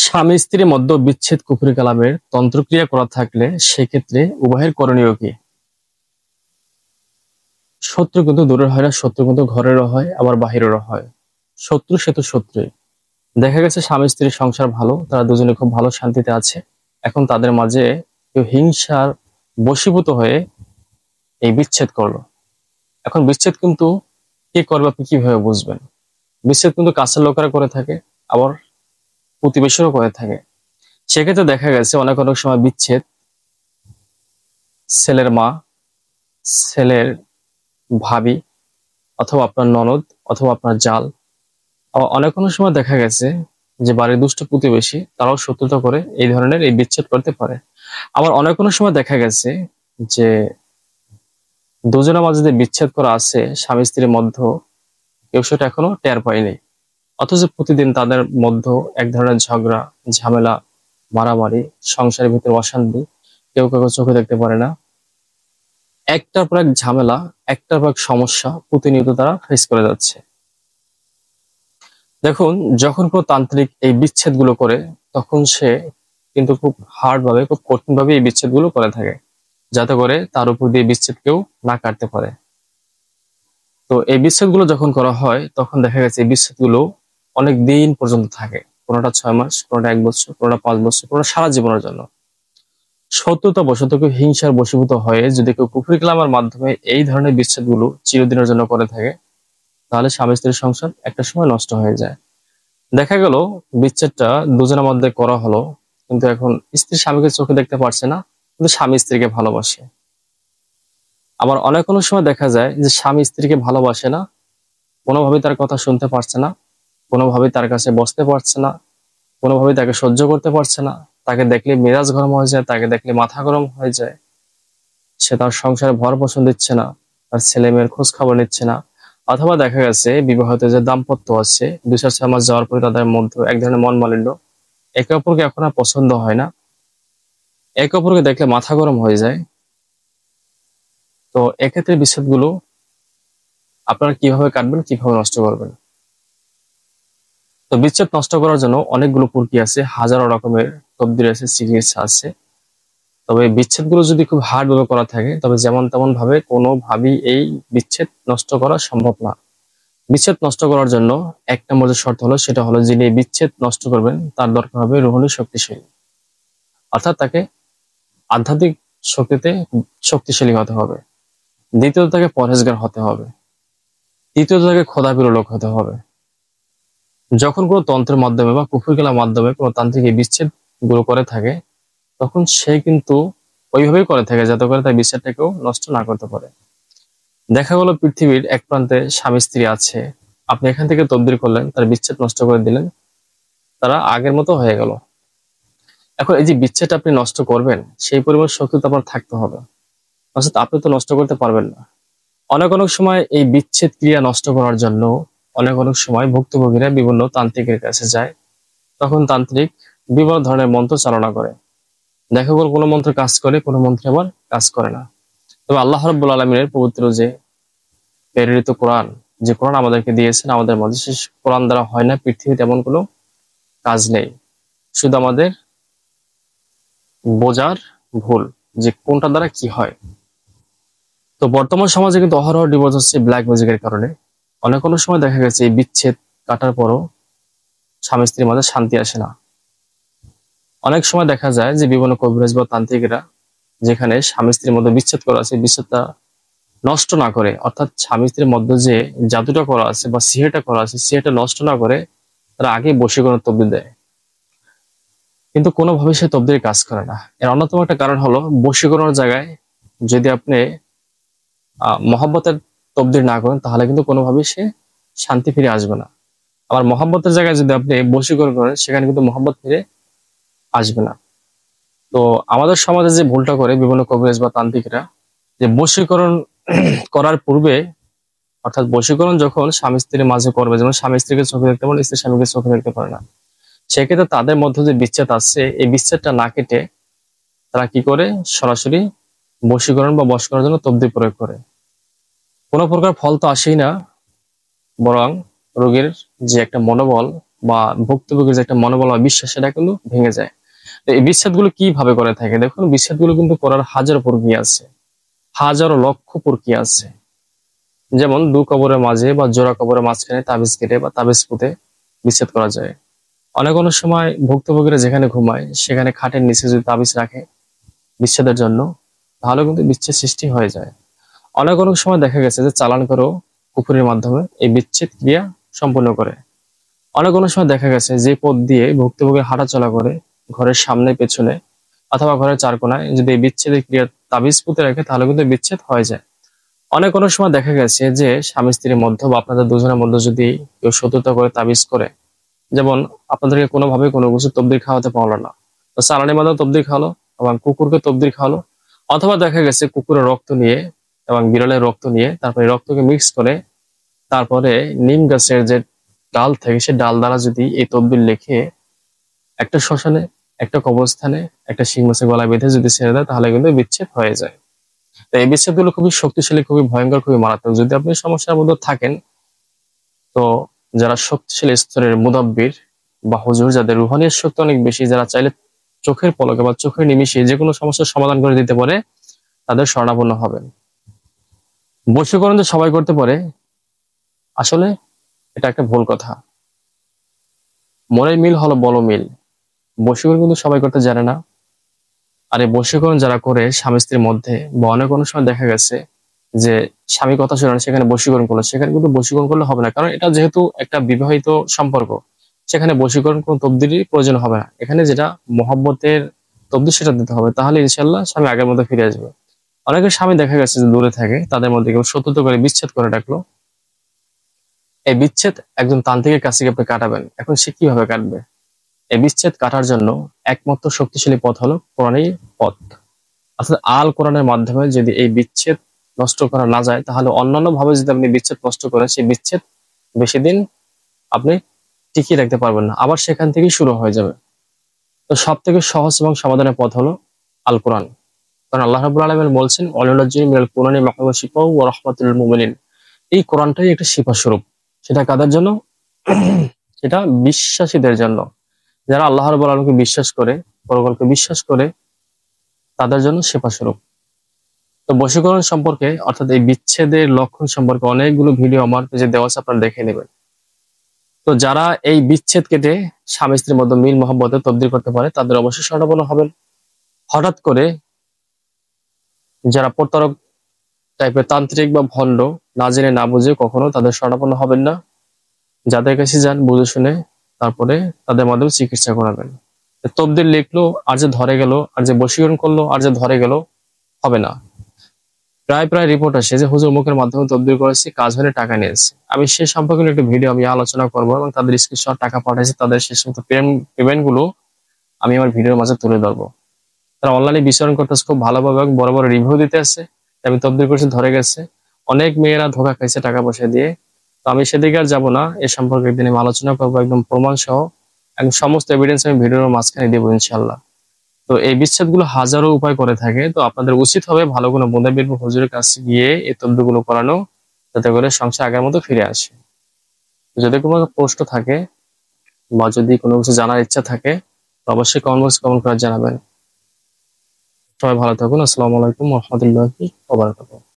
স্বামী স্ত্রীর মধ্যে বিচ্ছেদ কুফরি কালামের তন্ত্রক্রিয়া করা থাকলে সেক্ষেত্রে উভয়ের করণীয় কি? শত্রু কিন্তু দূরের হয় না, শত্রু কিন্তু ঘরেরও হয়, আবার বাহিরেরও হয়। শত্রু সে তো শত্রুই। দেখা গেছে স্বামী স্ত্রীর সংসার ভালো, তারা দুজনে খুব ভালো শান্তিতে আছে। এখন তাদের মাঝে কেউ হিংসার বশীভূত হয়ে এই বিচ্ছেদ করলো। এখন বিচ্ছেদ কিন্তু কে করবে আপনি কিভাবে বুঝবেন? বিচ্ছেদ কিন্তু কাছের লোকেরা করে থাকে, আবার প্রতিবেশীরাও করে থাকে। সেক্ষেত্রে দেখা গেছে অনেক অনেক সময় বিচ্ছেদ ছেলের মা, ছেলের ভাবি, অথবা আপনার ননদ, অথবা আপনার জাল। আবার অনেক অনেক সময় দেখা গেছে যে বাড়ির দুষ্ট প্রতিবেশী তারাও শত্রুতা করে এই ধরনের এই বিচ্ছেদ করতে পারে। আবার অনেক অনেক সময় দেখা গেছে যে দুজনের মাঝে যে বিচ্ছেদ করা আছে স্বামী স্ত্রীর মধ্যে, কেউ সেটা এখনো টের পায়নি, অথচ প্রতিদিন তাদের মধ্যে এক ধরনের ঝগড়া, ঝামেলা, মারামারি, সংসারের ভিতরে অশান্তি, কেউ কাউকে চোখে দেখতে পারে না। একটার পর এক ঝামেলা, একটার পর এক সমস্যা প্রতিনিয়ত তারা ফেস করে যাচ্ছে। দেখুন, যখন কোনো তান্ত্রিক এই বিচ্ছেদ গুলো করে, তখন সে কিন্তু খুব হার্ড ভাবে, খুব কঠিন ভাবে এই বিচ্ছেদ গুলো করে থাকে, যাতে করে তার উপর দিয়ে বিচ্ছেদ কেউ না কাটতে পারে। তো এই বিচ্ছেদ গুলো যখন করা হয়, তখন দেখা গেছে এই বিচ্ছেদ গুলো অনেক দিন পর্যন্ত থাকে। কোনোটা 6 মাস, কোনোটা 1 বছর, কোনোটা 5 বছর, কোনোটা সারা জীবনের জন্য। শত্রুতা বশত কেউ হিংসার বশীভূত হয়ে যদি কেউ কুফরি কালামের মাধ্যমে এই ধরনের বিচ্ছেদ গুলো চিরদিনের জন্য করে থাকে, তাহলে স্বামী স্ত্রীর সংসার একটা সময় নষ্ট হয়ে যায়। দেখা গেল বিচ্ছেদটা দুজনের মধ্যে করা হলো, কিন্তু এখন স্ত্রী স্বামীকে চোখে দেখতে পারছে না, কিন্তু স্বামী স্ত্রীকে ভালোবাসে। আবার অনেক অনেক সময় দেখা যায় যে স্বামী স্ত্রীকে ভালোবাসে না, কোনোভাবেই তার কথা শুনতে পারছে না, কোনোভাবেই তার কাছে বসতে পারছে না, কোনোভাবেই তাকে সহ্য করতে পারছে না। তাকে দেখলে মেজাজ গরম হয়ে যায়, তাকে দেখলে মাথা গরম হয়ে যায়। সে তার সংসারে ভর পোষণ দিচ্ছে না, তার ছেলে মেয়ের খোঁজ খবর নিচ্ছে না। অথবা দেখা গেছে বিবাহিত যে দাম্পত্য আছে, 2-6 মাস যাওয়ার পরে তাদের মধ্যে এক ধরনের মন মালিন্য, একে অপরকে এখন আর পছন্দ হয় না, একে অপরকে দেখলে মাথা গরম হয়ে যায়। তো এক্ষেত্রে বিচ্ছেদগুলো আপনারা কিভাবে কাটবেন, কিভাবে নষ্ট করবেন? তো বিচ্ছেদ নষ্ট করার জন্য অনেকগুলো প্রক্রিয়া আছে, হাজারো রকমের তদবির আছে, চিকিৎসা আছে। তবে এই বিচ্ছেদগুলো যদি খুব হার্ড ভাবে করা থাকে, তবে যেমন তেমন ভাবে কোনোভাবেই এই বিচ্ছেদ নষ্ট করা সম্ভব না। বিচ্ছেদ নষ্ট করার জন্য এক নম্বর যে শর্ত হলো, সেটা হলো যিনি এই বিচ্ছেদ নষ্ট করবেন তার দরকার হবে রুহানি শক্তিশালী, অর্থাৎ তাকে আধ্যাত্মিক শক্তিতে শক্তিশালী হতে হবে। দ্বিতীয়ত তাকে পরহেজগার হতে হবে। তৃতীয়ত তাকে খোদাভীরু লোক হতে হবে। যখন কোনো তন্ত্রের মাধ্যমে বা কুফরি খেলার মাধ্যমে কোনো তান্ত্রিক এই বিচ্ছেদ গুলো করে থাকে, তখন সে কিন্তু ওইভাবেই করে থাকে যাতে করে তার বিচ্ছেদটাকেও নষ্ট না করতে পারে। দেখা গেল পৃথিবীর এক প্রান্তে স্বামী স্ত্রী আছে, আপনি এখান থেকে তদবির করলেন, তার বিচ্ছেদ নষ্ট করে দিলেন, তারা আগের মতো হয়ে গেল। এখন এই যে বিচ্ছেদটা আপনি নষ্ট করবেন, সেই পরিমাণ শক্তি তো আপনার থাকতে হবে, অর্থাৎ আপনি তো নষ্ট করতে পারবেন না। অনেক অনেক সময় এই বিচ্ছেদ ক্রিয়া নষ্ট করার জন্য অনেক অনেক সময় ভুক্তভোগীরা বিভিন্ন তান্ত্রিকের কাছে যায়। তখন তান্ত্রিক বিভিন্ন ধরনের মন্ত্র চালনা করে। দেখা গেল কোনো মন্ত্র কাজ করে, কোনো মন্ত্র আবার কাজ করে না। তবে আল্লাহ রাব্বুল আলামিনের পবিত্র যে প্রেরিত কোরআন, যে কোরআন আমাদেরকে দিয়েছেন, আমাদের মাঝে সেই কোরআন দ্বারা হয় না পৃথিবীতে এমন কোনো কাজ নেই। শুধু আমাদের বোঝার ভুল যে কোনটা দ্বারা কি হয়। তো বর্তমান সমাজে কিন্তু অহরহ ডিভোর্স হচ্ছে ব্ল্যাক ম্যাজিকের কারণে। অনেক অনেক সময় দেখা গেছে এই বিচ্ছেদ কাটার পরও স্বামী স্ত্রীর মাঝে শান্তি আসে না। অনেক সময় দেখা যায় যে বিভিন্ন কবিরাজ বা তান্ত্রিকেরা যেখানে স্বামী স্ত্রীর মধ্যে বিচ্ছেদ করা আছে, বিচ্ছেদটা নষ্ট না করে, অর্থাৎ স্বামী স্ত্রীর মধ্যে যে জাদুটা করা আছে বা সিহেরটা করা আছে, সিহেরটা নষ্ট না করে তারা আগে বশীকরণ তদবির দেয়, কিন্তু কোনোভাবে সে তদবির কাজ করে না। এর অন্যতম একটা কারণ হলো বশীকরণের জায়গায় যদি আপনি মহব্বতের তবদির না করেন, তাহলে কিন্তু কোনোভাবেই সে শান্তি ফিরে আসবে না। আবার মহব্বতের জায়গায় যদি আপনি বশীকরণ করেন, সেখানে কিন্তু মহব্বত ফিরে আসবে না। তো আমাদের সমাজে যে ভুলটা করে বিভিন্ন কবিরাজ বা তান্ত্রিকরা, যে বশীকরণ করার পূর্বে, অর্থাৎ বশীকরণ যখন স্বামী স্ত্রীর মাঝে করবে, যেমন স্বামী স্ত্রীকে চোখে দেখতে পারে, স্ত্রী স্বামীকে চোখে দেখতে পারে না, সেক্ষেত্রে তাদের মধ্যে যে বিচ্ছেদ আছে, এই বিচ্ছেদটা না কেটে তারা কি করে, সরাসরি বশীকরণ বা বশ করার জন্য তবদির প্রয়োগ করে। কোনো প্রকার ফল তো আসেই না, বরং রোগীর যে একটা মনোবল, বা ভুক্তভোগীর যে একটা মনোবল বা বিশ্বাস, সেটা কিন্তু ভেঙে যায়। তো এই বিচ্ছেদগুলো কিভাবে করে থাকে, দেখুন বিচ্ছেদগুলো কিন্তু করার হাজারো প্রক্রিয়া আছে, হাজারো লক্ষ প্রক্রিয়া আছে। যেমন দু কবরের মাঝে বা জোড়া কবরের মাঝখানে তাবিজ কেটে বা তাবিজ পুঁতে বিচ্ছেদ করা যায়। অনেক সময় ভুক্তভোগীরা যেখানে ঘুমায় সেখানে খাটের নিচে যদি তাবিজ রাখে বিচ্ছেদের জন্য, তাহলে কিন্তু বিচ্ছেদ সৃষ্টি হয়ে যায়। অনেক সময় দেখা গেছে যে চালান করেও কুকুরের মাধ্যমে এই বিচ্ছেদ ক্রিয়া সম্পন্ন করে। অনেক সময় দেখা গেছে যে পথ দিয়ে ভুক্তভোগী হাঁটাচলা করে, ঘরের সামনে পেছনে অথবা ঘরের চার কোনায় যদি এই বিচ্ছেদের ক্রিয়া তাবিজ পুঁতে রাখে, তাহলে কিন্তু বিচ্ছেদ হয়ে যায়। অনেক সময় দেখা গেছে যে স্বামী স্ত্রীর মধ্যে বা আপনাদের দুজনের মধ্যে যদি কেউ শত্রুতা করে তাবিজ করে, যেমন আপনাদেরকে কোনোভাবে কোনো কিছু তবদির খাওয়াতে পারলো না, তো সালানের মাধ্যমে তবদির খাওয়ালো এবং কুকুরকে তবদির খাওয়ালো, অথবা দেখা গেছে কুকুরের রক্ত নিয়ে এবং বিড়ালের রক্ত নিয়ে তারপরে রক্তকে মিক্স করে তারপরে নিম গাছের যে ডাল থাকে সে ডাল দ্বারা যদি এই তদবির লিখে একটা শ্মশানে, একটা কবরস্থানে, একটা শিং মাছের গলায় বেঁধে যদি ছেড়ে দেয়, তাহলে কিন্তু বিচ্ছেদ হয়ে যায়। তো এই বিচ্ছেদগুলো খুবই শক্তিশালী, খুবই ভয়ঙ্কর, খুবই মারাত্মক। যদি আপনি সমস্যার মধ্যে থাকেন, তো যারা শক্তিশালী স্তরের মুদাব্বির বা হুজুর, যাদের রুহানিয়াত শক্তি অনেক বেশি, যারা চাইলে চোখের পলকে বা চোখের নিমিষে যে কোনো সমস্যার সমাধান করে দিতে পারে, তাদের শরণাপন্ন হবেন। বশীকরণ যে সবাই করতে পারে, আসলে এটা একটা ভুল কথা। মনের মিল হলো বড় মিল। বশীকরণ কিন্তু সবাই করতে জানে না। আর এই বশীকরণ যারা করে স্বামী স্ত্রীর মধ্যে, বা অনেক সময় দেখা গেছে যে স্বামী কথা শুনে না, সেখানে বশীকরণ করলো, সেখানে কিন্তু বশীকরণ করলে হবে না, কারণ এটা যেহেতু একটা বিবাহিত সম্পর্ক, সেখানে বশীকরণ কোনো তবদিরই প্রয়োজন হবে না। এখানে যেটা মহব্বতের তবদির, সেটা দিতে হবে, তাহলে ইনশাল্লাহ স্বামী আগের মতো ফিরে আসবে। অনেকের স্বামী দেখা গেছে যে দূরে থাকে, তাদের মধ্যে কেউ শত্রুতা করে বিচ্ছেদ করে ডাকলো। এই বিচ্ছেদ একজন তান্ত্রিকের কাছে গিয়ে আপনি কাটাবেন। এখন সে কিভাবে কাটবে? এই বিচ্ছেদ কাটার জন্য একমাত্র শক্তিশালী পথ হলো কোরআনই পথ। অর্থাৎ আল কোরআনের মাধ্যমে যদি এই বিচ্ছেদ নষ্ট করা না যায়, তাহলে অন্যান্য ভাবে যদি আপনি বিচ্ছেদ নষ্ট করেন, সেই বিচ্ছেদ বেশি দিন আপনি টিকিয়ে রাখতে পারবেন না, আবার সেখান থেকেই শুরু হয়ে যাবে। তো সব থেকে সহজ এবং সমাধানের পথ হলো আল কোরআন। কারণ আল্লাহ রাব্বুল আলামিন বলছেন, ওয়ালানাজ্জিলু মিনাল কুরআনি মা হুয়া শিফাউ ওয়া রাহমাতুল লিল মুমিনিন। এই কোরআনটাই একটা শিফা স্বরূপ। সেটা কাদের জন্য? সেটা বিশ্বাসীদের জন্য, যারা আল্লাহ রাব্বুল আলামিনকে বিশ্বাস করে, পরকালকে বিশ্বাস করে, তাদের জন্য শিফা স্বরূপ। তো বশীকরণ সম্পর্কে, অর্থাৎ এই বিচ্ছেদের লক্ষণ সম্পর্কে অনেকগুলো ভিডিও আমার পেজে দেওয়া আছে, আপনারা দেখে নেবেন। তো যারা এই বিচ্ছেদ কেটে স্বামী স্ত্রীর মধ্যে মিল মহব্বতে তবদীল করতে পারে, তাদের অবশ্যই শরণাপন্ন হবেন। হঠাৎ করে যারা প্রতারক টাইপের তান্ত্রিক বা ভণ্ড, না জেনে না বুঝে কখনো তাদের শরণাপন্ন হবেন না। যাদের কাছে যান বুঝে শুনে, তারপরে তাদের মাধ্যমে চিকিৎসা করাবেন। তবদিল লিখলো আর যে ধরে গেল, আর যে বশীকরণ করলো আর যে ধরে গেল, হবে না। প্রায় রিপোর্ট আসে যে হুজুর মুখের মাধ্যমে তদবির করেছি, কাজ হলে টাকা নিয়েছে। আমি সে সম্পর্কে একটা ভিডিও আমি আলোচনা করবো, এবং তাদের স্ক্রিনশট, টাকা পাঠাইছে, তাদের সে সমস্ত পেমেন্ট গুলো আমি আমার ভিডিওর মাঝে তুলে ধরবো। তারা অনলাইনে বিচরণ করতেছে খুব ভালোভাবে এবং বড় বড় রিভিউ দিতে আছে, আমি তদবির করছি ধরে গেছে। অনেক মেয়েরা ধোকা খাইছে টাকা পয়সা দিয়ে। তো আমি সেদিকে আর যাবো না, এ সম্পর্কে একদিন আমি আলোচনা করবো একদম প্রমাণ সহ, একদম সমস্ত এভিডেন্স আমি ভিডিওর মাঝখানে দেবো ইনশাল্লাহ। তো এই বিচ্ছেদ গুলো হাজারো উপায় করে থাকে, তো আপনাদের উচিত হবে ভালো কোনো মুদাব্বির বা হুজুরের কাছে গিয়ে এই তদবির গুলো করানো, যাতে করে সংসার আগের মতো ফিরে আসে। যদি কোনো প্রশ্ন থাকে বা যদি কোনো কিছু জানার ইচ্ছা থাকে, তো অবশ্যই কমেন্ট করে জানাবেন। সবাই ভালো থাকুন। আসসালামু আলাইকুম ওয়া রাহমাতুল্লাহি ওয়া বারাকাতুহু।